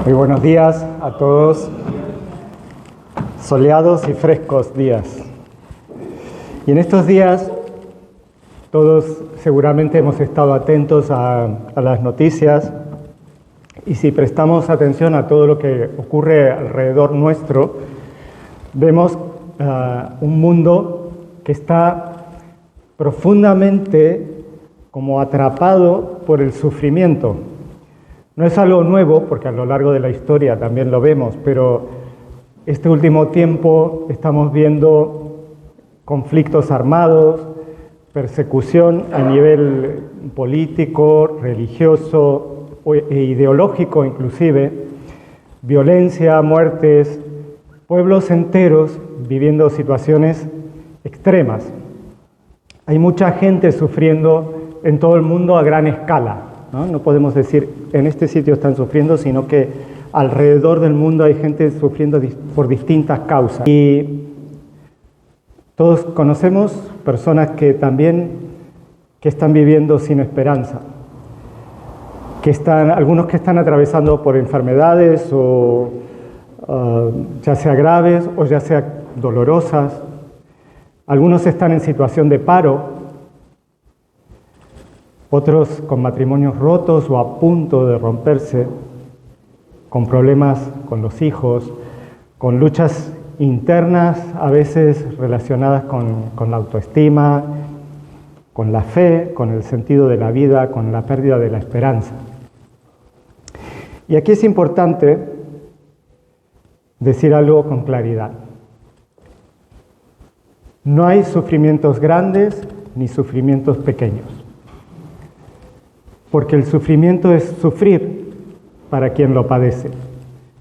Muy buenos días a todos, soleados y frescos días. Y en estos días todos seguramente hemos estado atentos a las noticias, y si prestamos atención a todo lo que ocurre alrededor nuestro, vemos un mundo que está profundamente como atrapado por el sufrimiento. No es algo nuevo, porque a lo largo de la historia también lo vemos, pero este último tiempo estamos viendo conflictos armados, persecución a nivel político, religioso e ideológico inclusive, violencia, muertes, pueblos enteros viviendo situaciones extremas. Hay mucha gente sufriendo en todo el mundo a gran escala. No podemos decir en este sitio están sufriendo, sino que alrededor del mundo hay gente sufriendo por distintas causas. Y todos conocemos personas que están viviendo sin esperanza, algunos que están atravesando por enfermedades o ya sea graves o ya sea dolorosas. Algunos están en situación de paro, otros con matrimonios rotos o a punto de romperse, con problemas con los hijos, con luchas internas a veces relacionadas con la autoestima, con la fe, con el sentido de la vida, con la pérdida de la esperanza. Y aquí es importante decir algo con claridad. No hay sufrimientos grandes ni sufrimientos pequeños. Porque el sufrimiento es sufrir para quien lo padece.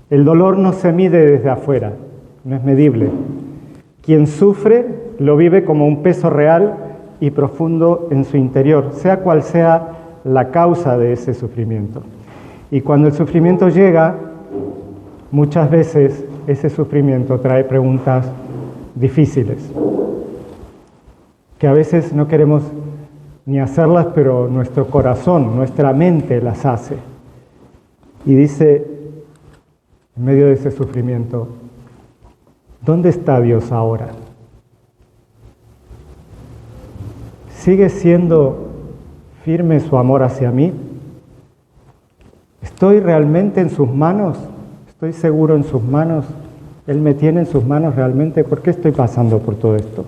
El dolor no se mide desde afuera, no es medible. Quien sufre lo vive como un peso real y profundo en su interior, sea cual sea la causa de ese sufrimiento. Y cuando el sufrimiento llega, muchas veces ese sufrimiento trae preguntas difíciles, que a veces no queremos ni hacerlas, pero nuestro corazón, nuestra mente las hace. Y dice, en medio de ese sufrimiento, ¿dónde está Dios ahora? ¿Sigue siendo firme su amor hacia mí? ¿Estoy realmente en sus manos? ¿Estoy seguro en sus manos? ¿Él me tiene en sus manos realmente? ¿Por qué estoy pasando por todo esto?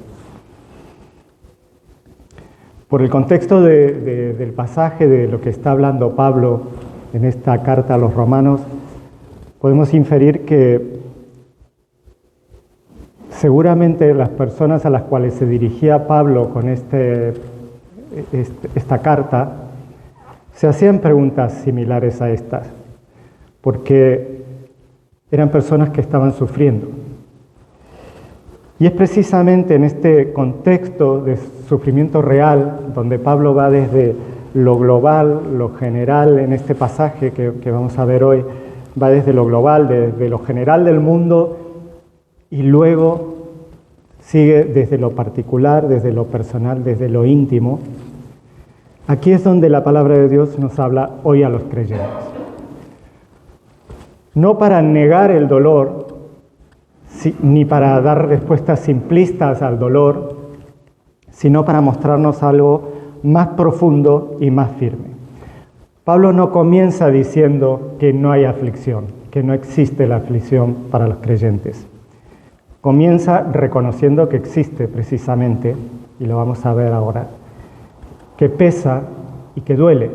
Por el contexto del pasaje de lo que está hablando Pablo en esta carta a los romanos, podemos inferir que seguramente las personas a las cuales se dirigía Pablo con esta carta se hacían preguntas similares a estas, porque eran personas que estaban sufriendo. Y es precisamente en este contexto de sufrimiento real, donde Pablo va desde lo global, lo general, en este pasaje que vamos a ver hoy, va desde lo global, desde lo general del mundo, y luego sigue desde lo particular, desde lo personal, desde lo íntimo. Aquí es donde la palabra de Dios nos habla hoy a los creyentes. No para negar el dolor, ni para dar respuestas simplistas al dolor, sino para mostrarnos algo más profundo y más firme. Pablo no comienza diciendo que no hay aflicción, que no existe la aflicción para los creyentes. Comienza reconociendo que existe precisamente, y lo vamos a ver ahora, que pesa y que duele.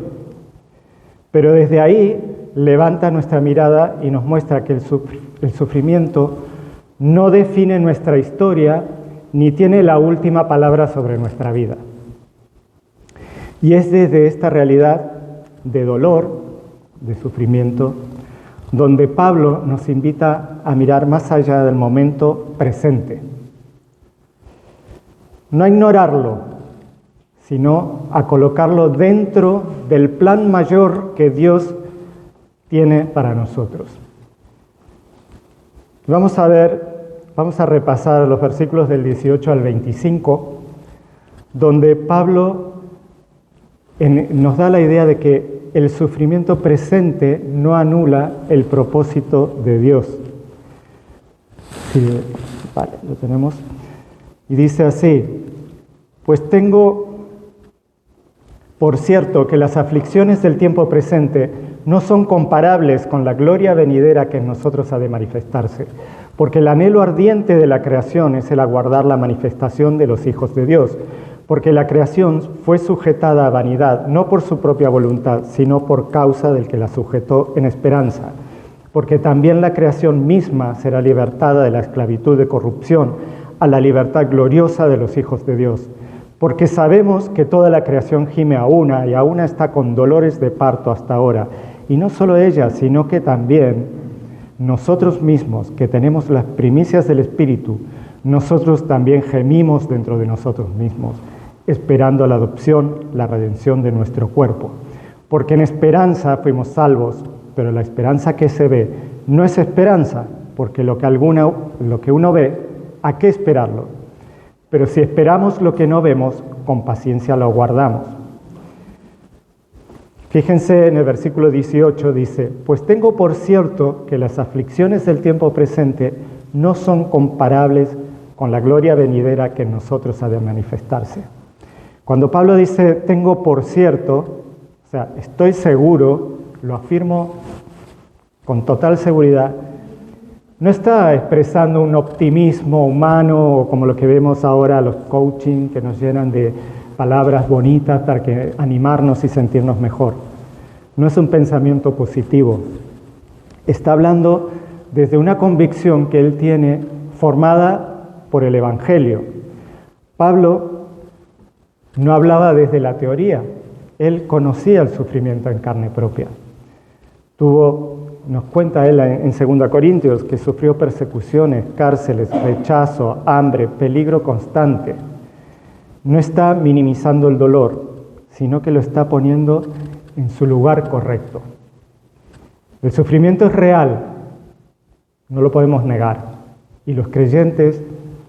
Pero desde ahí levanta nuestra mirada y nos muestra que el sufrimiento no define nuestra historia ni tiene la última palabra sobre nuestra vida. Y es desde esta realidad de dolor, de sufrimiento, donde Pablo nos invita a mirar más allá del momento presente. No a ignorarlo, sino a colocarlo dentro del plan mayor que Dios tiene para nosotros. Vamos a repasar los versículos del 18 al 25, donde Pablo nos da la idea de que el sufrimiento presente no anula el propósito de Dios. Sí, vale, lo tenemos. Y dice así: pues tengo por cierto que las aflicciones del tiempo presente no son comparables con la gloria venidera que en nosotros ha de manifestarse, porque el anhelo ardiente de la creación es el aguardar la manifestación de los hijos de Dios, porque la creación fue sujetada a vanidad, no por su propia voluntad, sino por causa del que la sujetó en esperanza, porque también la creación misma será libertada de la esclavitud de corrupción a la libertad gloriosa de los hijos de Dios. Porque sabemos que toda la creación gime a una y a una está con dolores de parto hasta ahora. Y no solo ella, sino que también nosotros mismos, que tenemos las primicias del Espíritu, nosotros también gemimos dentro de nosotros mismos, esperando la adopción, la redención de nuestro cuerpo. Porque en esperanza fuimos salvos, pero la esperanza que se ve no es esperanza, porque lo que uno ve, ¿a qué esperarlo? Pero si esperamos lo que no vemos, con paciencia lo guardamos. Fíjense en el versículo 18, dice: pues tengo por cierto que las aflicciones del tiempo presente no son comparables con la gloria venidera que en nosotros ha de manifestarse. Cuando Pablo dice tengo por cierto, o sea, estoy seguro, lo afirmo con total seguridad, no está expresando un optimismo humano como lo que vemos ahora los coaching que nos llenan de palabras bonitas para animarnos y sentirnos mejor. No es un pensamiento positivo. Está hablando desde una convicción que él tiene formada por el Evangelio. Pablo no hablaba desde la teoría. Él conocía el sufrimiento en carne propia. Nos cuenta él en 2 Corintios que sufrió persecuciones, cárceles, rechazo, hambre, peligro constante. No está minimizando el dolor, sino que lo está poniendo en su lugar correcto. El sufrimiento es real, no lo podemos negar, y los creyentes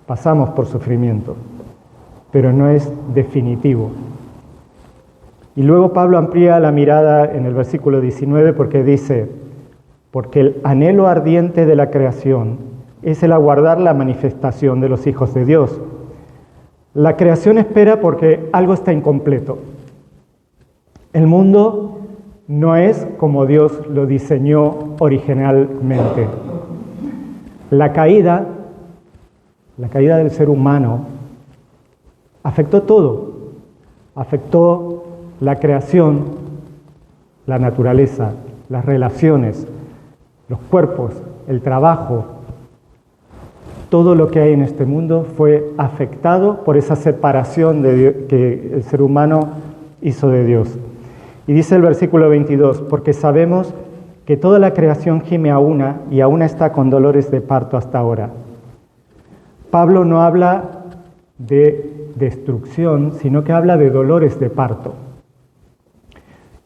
pasamos por sufrimiento, pero no es definitivo. Y luego Pablo amplía la mirada en el versículo 19 porque dice: porque el anhelo ardiente de la creación es el aguardar la manifestación de los hijos de Dios. La creación espera porque algo está incompleto. El mundo no es como Dios lo diseñó originalmente. La caída del ser humano afectó todo. Afectó la creación, la naturaleza, las relaciones, los cuerpos, el trabajo. Todo lo que hay en este mundo fue afectado por esa separación que el ser humano hizo de Dios. Y dice el versículo 22, porque sabemos que toda la creación gime a una y a una está con dolores de parto hasta ahora. Pablo no habla de destrucción, sino que habla de dolores de parto,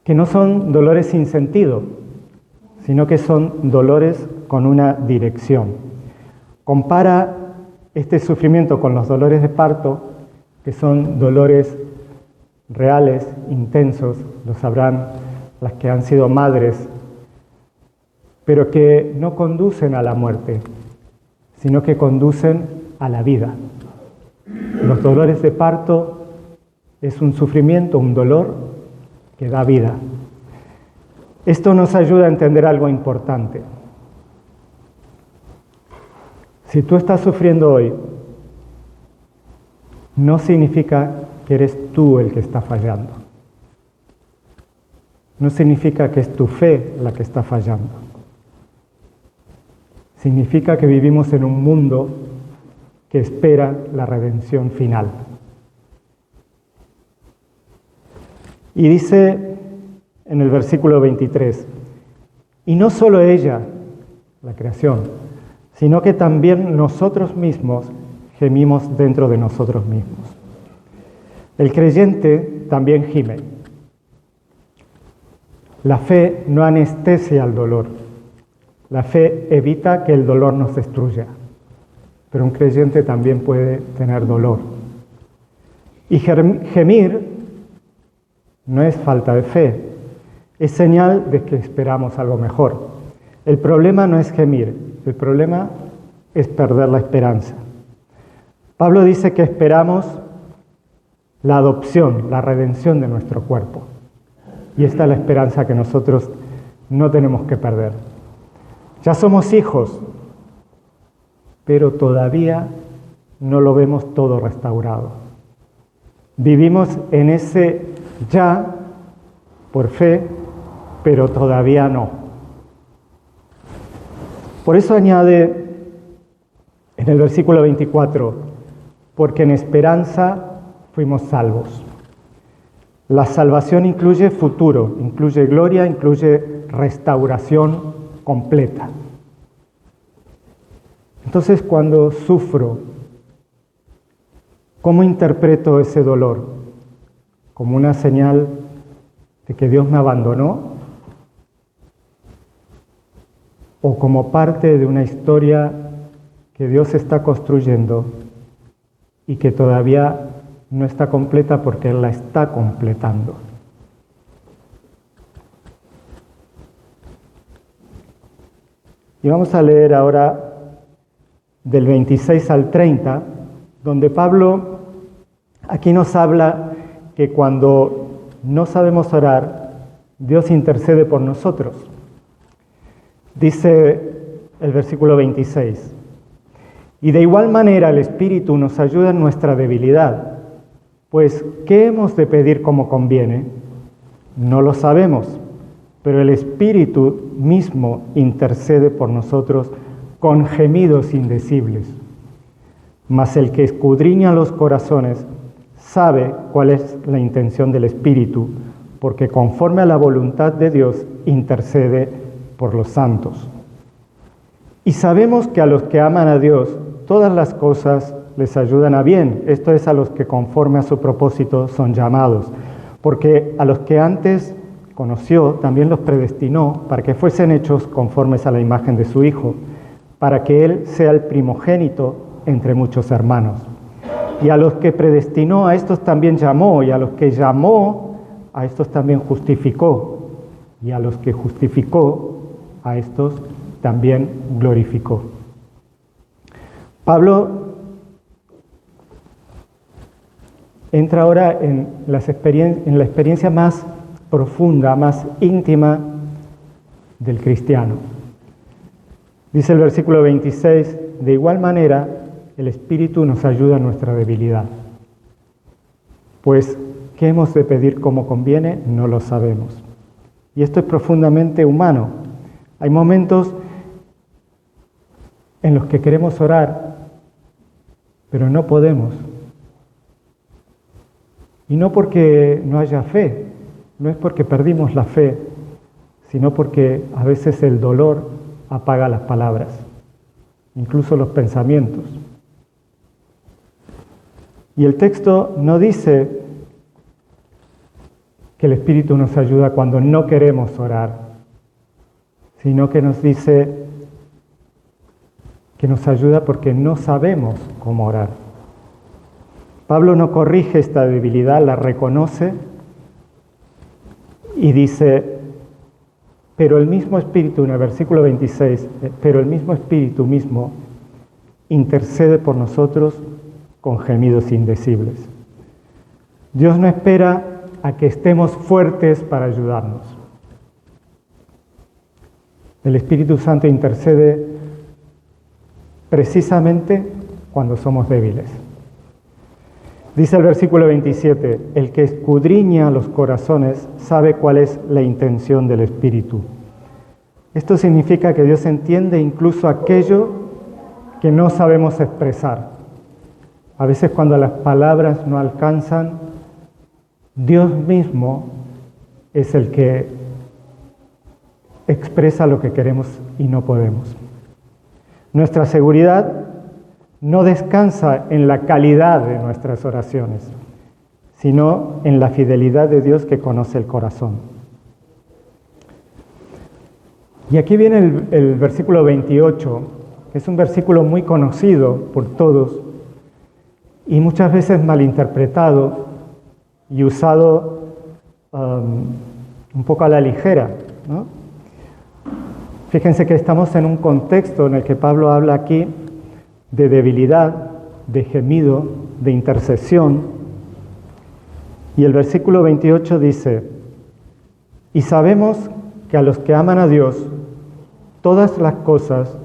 que no son dolores sin sentido, sino que son dolores con una dirección. Compara este sufrimiento con los dolores de parto, que son dolores reales, intensos, lo sabrán las que han sido madres, pero que no conducen a la muerte, sino que conducen a la vida. Los dolores de parto es un sufrimiento, un dolor que da vida. Esto nos ayuda a entender algo importante. Si tú estás sufriendo hoy, no significa que eres tú el que está fallando. No significa que es tu fe la que está fallando. Significa que vivimos en un mundo que espera la redención final. Y dice en el versículo 23, y no solo ella, la creación, sino que también nosotros mismos gemimos dentro de nosotros mismos. El creyente también gime. La fe no anestesia el dolor. La fe evita que el dolor nos destruya. Pero un creyente también puede tener dolor. Y gemir no es falta de fe. Es señal de que esperamos algo mejor. El problema no es gemir, el problema es perder la esperanza. Pablo dice que esperamos la adopción, la redención de nuestro cuerpo. Y esta es la esperanza que nosotros no tenemos que perder. Ya somos hijos, pero todavía no lo vemos todo restaurado. Vivimos en ese ya por fe, pero todavía no. Por eso añade en el versículo 24, porque en esperanza fuimos salvos. La salvación incluye futuro, incluye gloria, incluye restauración completa. Entonces, cuando sufro, ¿cómo interpreto ese dolor? ¿Como una señal de que Dios me abandonó? ¿O como parte de una historia que Dios está construyendo y que todavía no está completa porque Él la está completando? Y vamos a leer ahora del 26 al 30, donde Pablo aquí nos habla que cuando no sabemos orar, Dios intercede por nosotros. Dice el versículo 26, y de igual manera el Espíritu nos ayuda en nuestra debilidad, pues ¿qué hemos de pedir como conviene? No lo sabemos, pero el Espíritu mismo intercede por nosotros con gemidos indecibles. Mas el que escudriña los corazones sabe cuál es la intención del Espíritu, porque conforme a la voluntad de Dios intercede por los santos. Y sabemos que a los que aman a Dios, todas las cosas les ayudan a bien. Esto es, a los que conforme a su propósito son llamados. Porque a los que antes conoció, también los predestinó para que fuesen hechos conformes a la imagen de su Hijo, para que Él sea el primogénito entre muchos hermanos. Y a los que predestinó, a estos también llamó, y a los que llamó, a estos también justificó, y a los que justificó, a estos también glorificó. Pablo entra ahora en la experiencia más profunda, más íntima del cristiano. Dice el versículo 26, de igual manera, el Espíritu nos ayuda en nuestra debilidad. Pues, ¿qué hemos de pedir como conviene? No lo sabemos. Y esto es profundamente humano. Hay momentos en los que queremos orar, pero no podemos. Y no porque no haya fe, no es porque perdimos la fe, sino porque a veces el dolor apaga las palabras, incluso los pensamientos. Y el texto no dice que el Espíritu nos ayuda cuando no queremos orar, sino que nos dice que nos ayuda porque no sabemos cómo orar. Pablo no corrige esta debilidad, la reconoce y dice, pero el mismo Espíritu, en el versículo 26, pero el mismo Espíritu mismo intercede por nosotros con gemidos indecibles. Dios no espera a que estemos fuertes para ayudarnos. El Espíritu Santo intercede precisamente cuando somos débiles. Dice el versículo 27, el que escudriña los corazones sabe cuál es la intención del Espíritu. Esto significa que Dios entiende incluso aquello que no sabemos expresar. A veces cuando las palabras no alcanzan, Dios mismo es el que expresa lo que queremos y no podemos. Nuestra seguridad no descansa en la calidad de nuestras oraciones, sino en la fidelidad de Dios que conoce el corazón. Y aquí viene el versículo 28, que es un versículo muy conocido por todos y muchas veces malinterpretado y usado un poco a la ligera, ¿no? Fíjense que estamos en un contexto en el que Pablo habla aquí de debilidad, de gemido, de intercesión. Y el versículo 28 dice: y sabemos que a los que aman a Dios, todas las cosas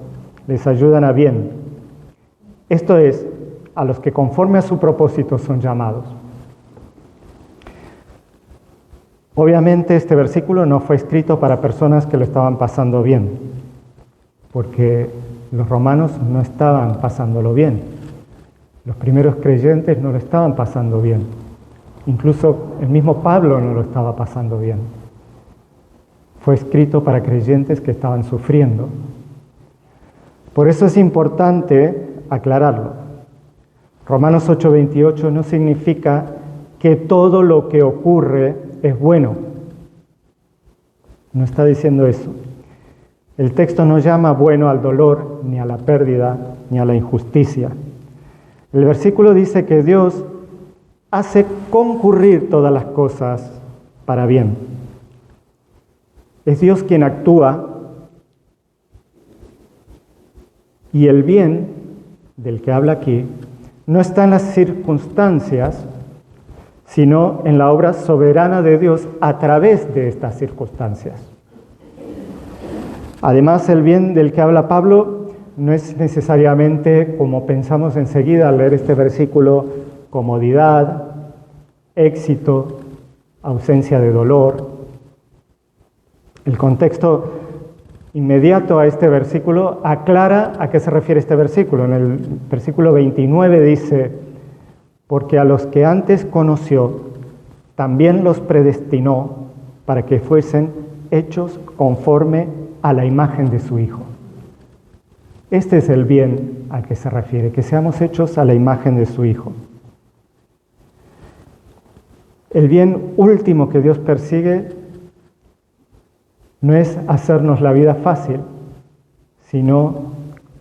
les ayudan a bien. Esto es, a los que conforme a su propósito son llamados. Obviamente este versículo no fue escrito para personas que lo estaban pasando bien, porque los romanos no estaban pasándolo bien. Los primeros creyentes no lo estaban pasando bien. Incluso el mismo Pablo no lo estaba pasando bien. Fue escrito para creyentes que estaban sufriendo. Por eso es importante aclararlo. Romanos 8:28 no significa que todo lo que ocurre es bueno. No está diciendo eso. El texto no llama bueno al dolor, ni a la pérdida, ni a la injusticia. El versículo dice que Dios hace concurrir todas las cosas para bien. Es Dios quien actúa, y el bien del que habla aquí no está en las circunstancias, sino en la obra soberana de Dios a través de estas circunstancias. Además, el bien del que habla Pablo no es necesariamente, como pensamos enseguida al leer este versículo, comodidad, éxito, ausencia de dolor. El contexto inmediato a este versículo aclara a qué se refiere este versículo. En el versículo 29 dice: porque a los que antes conoció, también los predestinó para que fuesen hechos conforme a la imagen de su Hijo. Este es el bien al que se refiere, que seamos hechos a la imagen de su Hijo. El bien último que Dios persigue no es hacernos la vida fácil, sino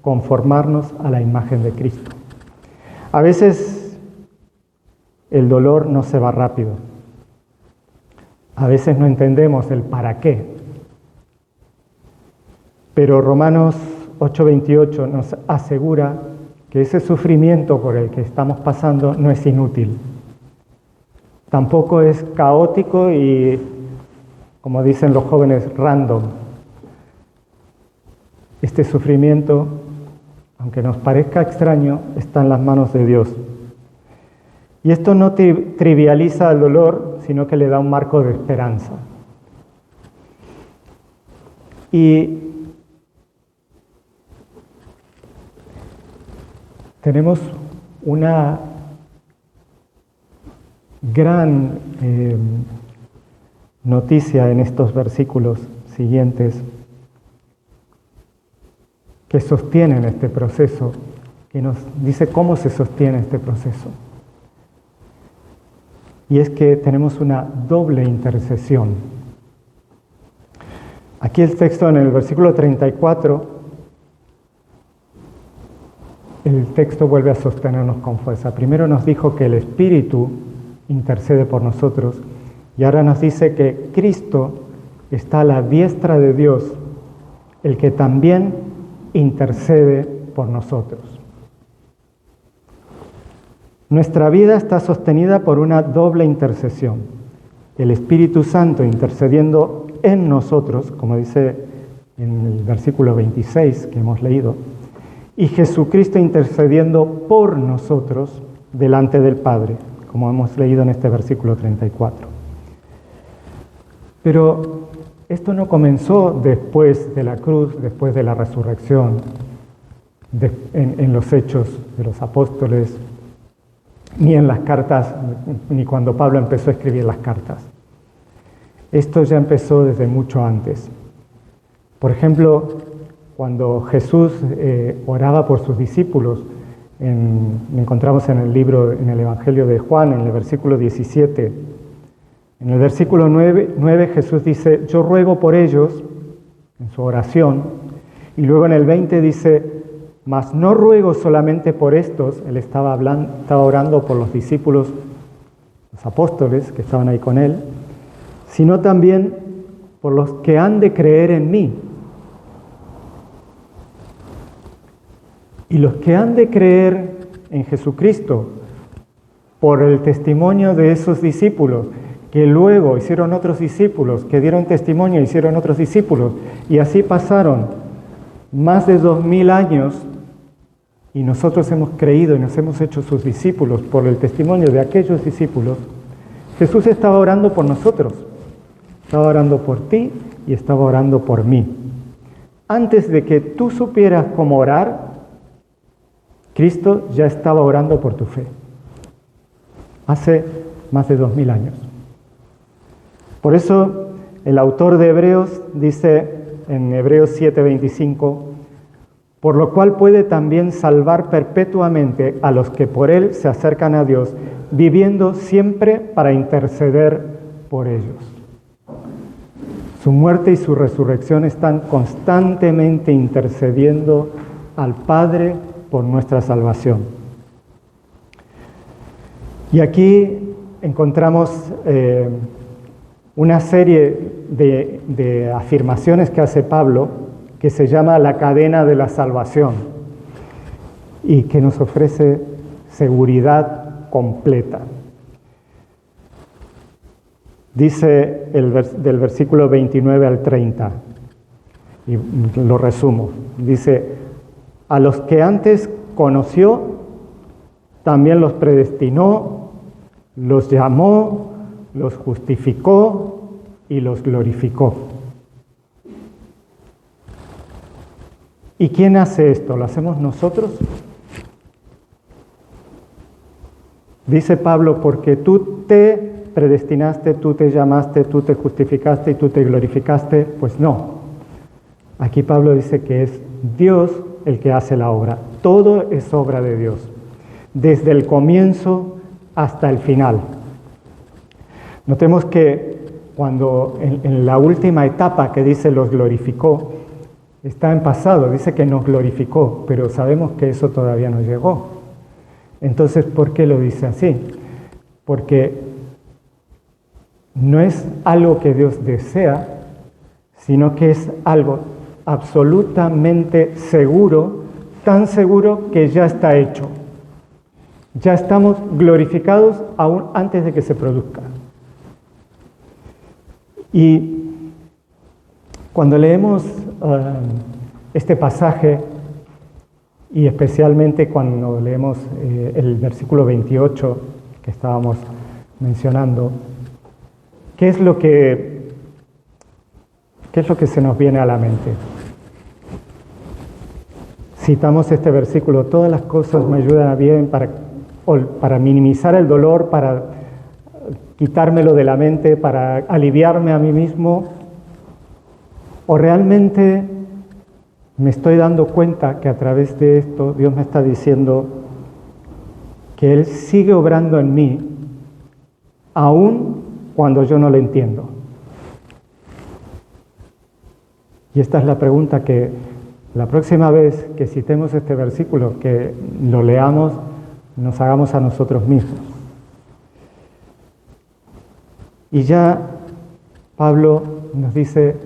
conformarnos a la imagen de Cristo. A veces el dolor no se va rápido. A veces no entendemos el para qué. Pero Romanos 8:28 nos asegura que ese sufrimiento por el que estamos pasando no es inútil. Tampoco es caótico y, como dicen los jóvenes, random. Este sufrimiento, aunque nos parezca extraño, está en las manos de Dios. Y esto no trivializa el dolor, sino que le da un marco de esperanza. Y tenemos una gran noticia en estos versículos siguientes que sostienen este proceso, que nos dice cómo se sostiene este proceso. Y es que tenemos una doble intercesión. Aquí el texto en el versículo 34, el texto vuelve a sostenernos con fuerza. Primero nos dijo que el Espíritu intercede por nosotros, y ahora nos dice que Cristo está a la diestra de Dios, el que también intercede por nosotros. Nuestra vida está sostenida por una doble intercesión. El Espíritu Santo intercediendo en nosotros, como dice en el versículo 26 que hemos leído, y Jesucristo intercediendo por nosotros delante del Padre, como hemos leído en este versículo 34. Pero esto no comenzó después de la cruz, después de la resurrección, en los hechos de los apóstoles, ni en las cartas, ni cuando Pablo empezó a escribir las cartas. Esto ya empezó desde mucho antes. Por ejemplo, cuando Jesús oraba por sus discípulos, encontramos en el libro, en el Evangelio de Juan, en el versículo 17. En el versículo 9 Jesús dice: yo ruego por ellos, en su oración. Y luego en el 20 dice: mas no ruego solamente por estos. Él estaba orando por los discípulos, los apóstoles que estaban ahí con él, sino también por los que han de creer en mí. Y los que han de creer en Jesucristo por el testimonio de esos discípulos, que luego hicieron otros discípulos, que dieron testimonio, hicieron otros discípulos, y así pasaron más de 2000 años, y nosotros hemos creído y nos hemos hecho sus discípulos por el testimonio de aquellos discípulos. Jesús estaba orando por nosotros, estaba orando por ti y estaba orando por mí. Antes de que tú supieras cómo orar, Cristo ya estaba orando por tu fe. Hace más de 2000 años. Por eso el autor de Hebreos dice en Hebreos 7:25, por lo cual puede también salvar perpetuamente a los que por él se acercan a Dios, viviendo siempre para interceder por ellos. Su muerte y su resurrección están constantemente intercediendo al Padre por nuestra salvación. Y aquí encontramos una serie de afirmaciones que hace Pablo, que se llama la cadena de la salvación y que nos ofrece seguridad completa. Dice del versículo 29 al 30, y lo resumo, dice, a los que antes conoció, también los predestinó, los llamó, los justificó y los glorificó. ¿Y quién hace esto? ¿Lo hacemos nosotros? Dice Pablo, porque tú te predestinaste, tú te llamaste, tú te justificaste y tú te glorificaste. Pues no. Aquí Pablo dice que es Dios el que hace la obra. Todo es obra de Dios, desde el comienzo hasta el final. Notemos que cuando en la última etapa que dice los glorificó, está en pasado, dice que nos glorificó, pero sabemos que eso todavía no llegó. Entonces, ¿por qué lo dice así? Porque no es algo que Dios desea, sino que es algo absolutamente seguro, tan seguro que ya está hecho. Ya estamos glorificados aún antes de que se produzca. Y cuando leemos este pasaje, y especialmente cuando leemos el versículo 28 que estábamos mencionando, ¿qué es lo que se nos viene a la mente? Citamos este versículo, todas las cosas me ayudan a bien para minimizar el dolor, para quitármelo de la mente, para aliviarme a mí mismo. ¿O realmente me estoy dando cuenta que a través de esto Dios me está diciendo que Él sigue obrando en mí, aun cuando yo no lo entiendo? Y esta es la pregunta que la próxima vez que citemos este versículo, que lo leamos, nos hagamos a nosotros mismos. Y ya Pablo nos dice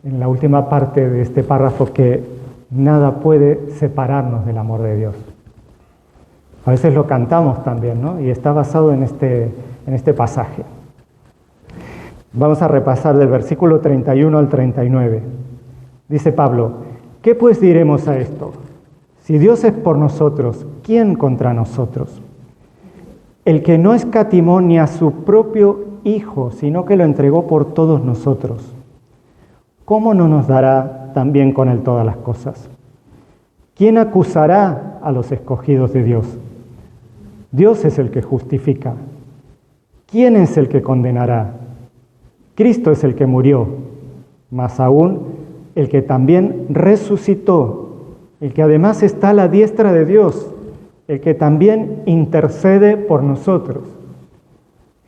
en la última parte de este párrafo que nada puede separarnos del amor de Dios. A veces lo cantamos también, ¿no? Y está basado en este pasaje. Vamos a repasar del versículo 31 al 39. Dice Pablo, ¿qué pues diremos a esto? Si Dios es por nosotros, ¿quién contra nosotros? El que no escatimó ni a su propio Hijo, sino que lo entregó por todos nosotros, ¿cómo no nos dará también con Él todas las cosas? ¿Quién acusará a los escogidos de Dios? Dios es el que justifica. ¿Quién es el que condenará? Cristo es el que murió, más aún el que también resucitó, el que además está a la diestra de Dios, el que también intercede por nosotros.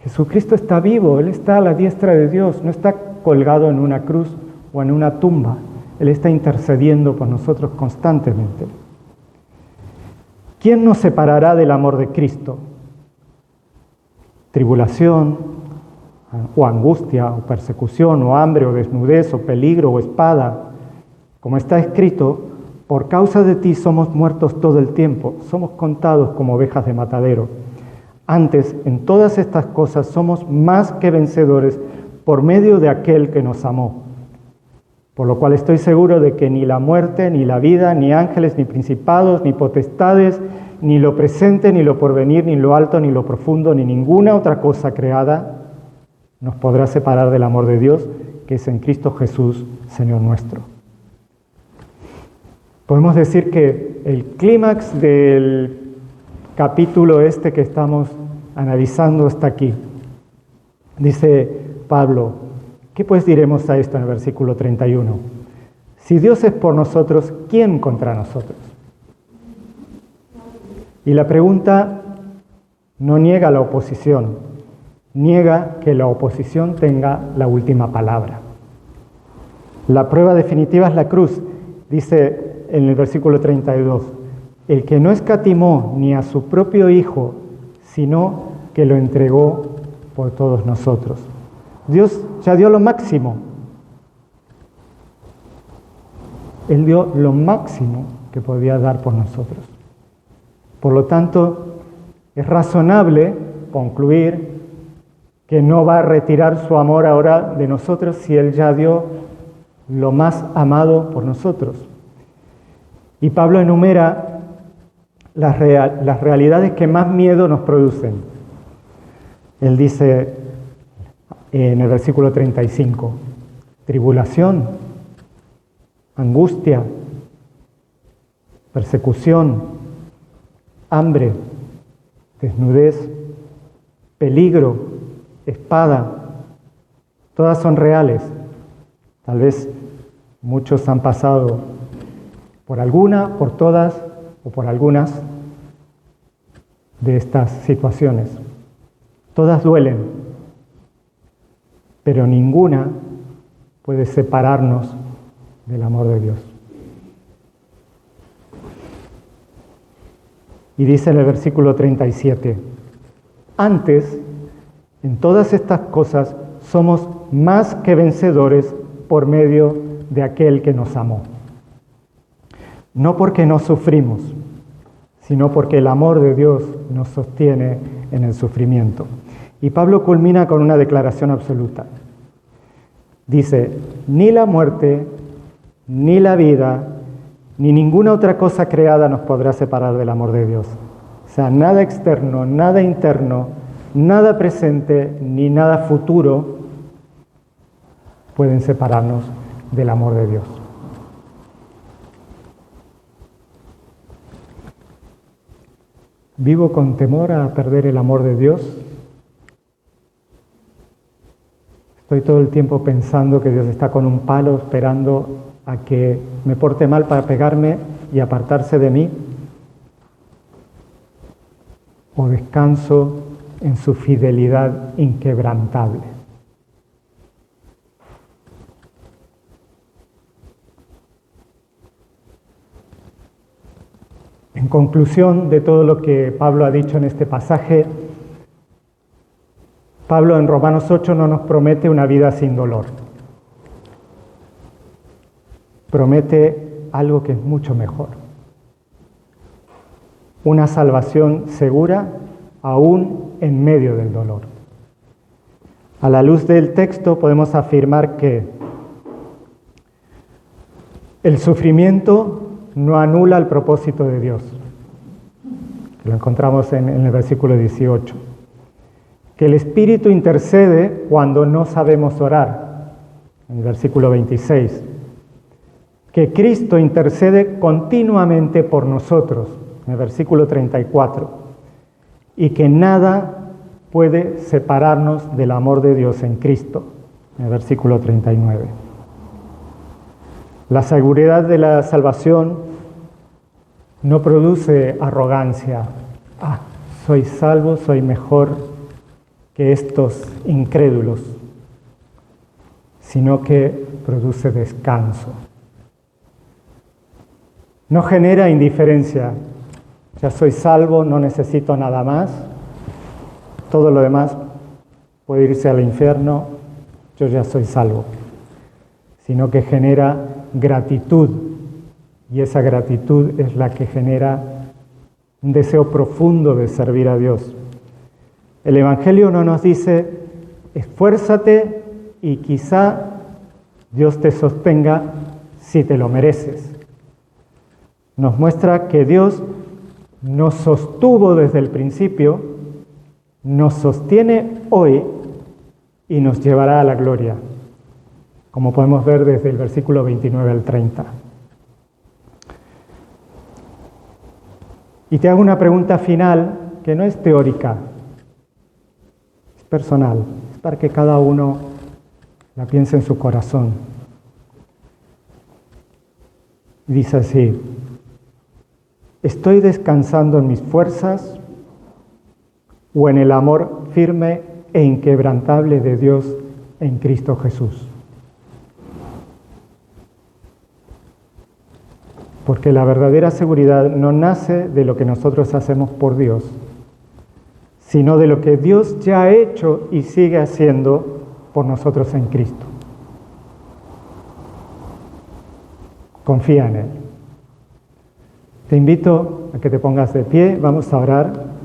Jesucristo está vivo, Él está a la diestra de Dios, no está colgado en una cruz o en una tumba. Él está intercediendo por nosotros constantemente. ¿Quién nos separará del amor de Cristo? ¿Tribulación, o angustia, o persecución, o hambre, o desnudez, o peligro, o espada. Como está escrito, por causa de ti somos muertos todo el tiempo, somos contados como ovejas de matadero. Antes, en todas estas cosas somos más que vencedores por medio de aquel que nos amó. Por lo cual estoy seguro de que ni la muerte, ni la vida, ni ángeles, ni principados, ni potestades, ni lo presente, ni lo porvenir, ni lo alto, ni lo profundo, ni ninguna otra cosa creada nos podrá separar del amor de Dios, que es en Cristo Jesús, Señor nuestro. Podemos decir que el clímax del capítulo que estamos analizando está aquí. Dice Pablo, ¿qué pues diremos a esto en el versículo 31? Si Dios es por nosotros, ¿quién contra nosotros? Y la pregunta no niega la oposición, niega que la oposición tenga la última palabra. La prueba definitiva es la cruz, dice en el versículo 32, el que no escatimó ni a su propio Hijo, sino que lo entregó por todos nosotros. Dios ya dio lo máximo. Él dio lo máximo que podía dar por nosotros. Por lo tanto, es razonable concluir que no va a retirar su amor ahora de nosotros si Él ya dio lo más amado por nosotros. Y Pablo enumera las realidades que más miedo nos producen. Él dice en el versículo 35, tribulación, angustia, persecución, hambre, desnudez, peligro, espada, todas son reales. Tal vez muchos han pasado por alguna, por todas o por algunas de estas situaciones. Todas duelen, pero ninguna puede separarnos del amor de Dios. Y dice en el versículo 37, antes, en todas estas cosas, somos más que vencedores por medio de aquel que nos amó. No porque no sufrimos, sino porque el amor de Dios nos sostiene en el sufrimiento. Y Pablo culmina con una declaración absoluta. Dice, ni la muerte, ni la vida, ni ninguna otra cosa creada nos podrá separar del amor de Dios. O sea, nada externo, nada interno, nada presente, ni nada futuro pueden separarnos del amor de Dios. ¿Vivo con temor a perder el amor de Dios? Estoy todo el tiempo pensando que Dios está con un palo esperando a que me porte mal para pegarme y apartarse de mí. ¿O descanso en su fidelidad inquebrantable? En conclusión de todo lo que Pablo ha dicho en este pasaje, Pablo en Romanos 8 no nos promete una vida sin dolor. Promete algo que es mucho mejor. Una salvación segura aún en medio del dolor. A la luz del texto podemos afirmar que el sufrimiento no anula el propósito de Dios. Lo encontramos en el versículo 18. Que el Espíritu intercede cuando no sabemos orar, en el versículo 26. Que Cristo intercede continuamente por nosotros, en el versículo 34. Y que nada puede separarnos del amor de Dios en Cristo, en el versículo 39. La seguridad de la salvación no produce arrogancia. Soy salvo, soy mejor que estos incrédulos, sino que produce descanso. No genera indiferencia. Ya soy salvo, no necesito nada más. Todo lo demás puede irse al infierno, yo ya soy salvo, sino que genera gratitud, y esa gratitud es la que genera un deseo profundo de servir a Dios. El Evangelio no nos dice, esfuérzate y quizá Dios te sostenga si te lo mereces. Nos muestra que Dios nos sostuvo desde el principio, nos sostiene hoy y nos llevará a la gloria, como podemos ver desde el versículo 29 al 30. Y te hago una pregunta final que no es teórica, es personal, es para que cada uno la piense en su corazón. Y dice así: ¿estoy descansando en mis fuerzas o en el amor firme e inquebrantable de Dios en Cristo Jesús? Porque la verdadera seguridad no nace de lo que nosotros hacemos por Dios, sino de lo que Dios ya ha hecho y sigue haciendo por nosotros en Cristo. Confía en Él. Te invito a que te pongas de pie, vamos a orar.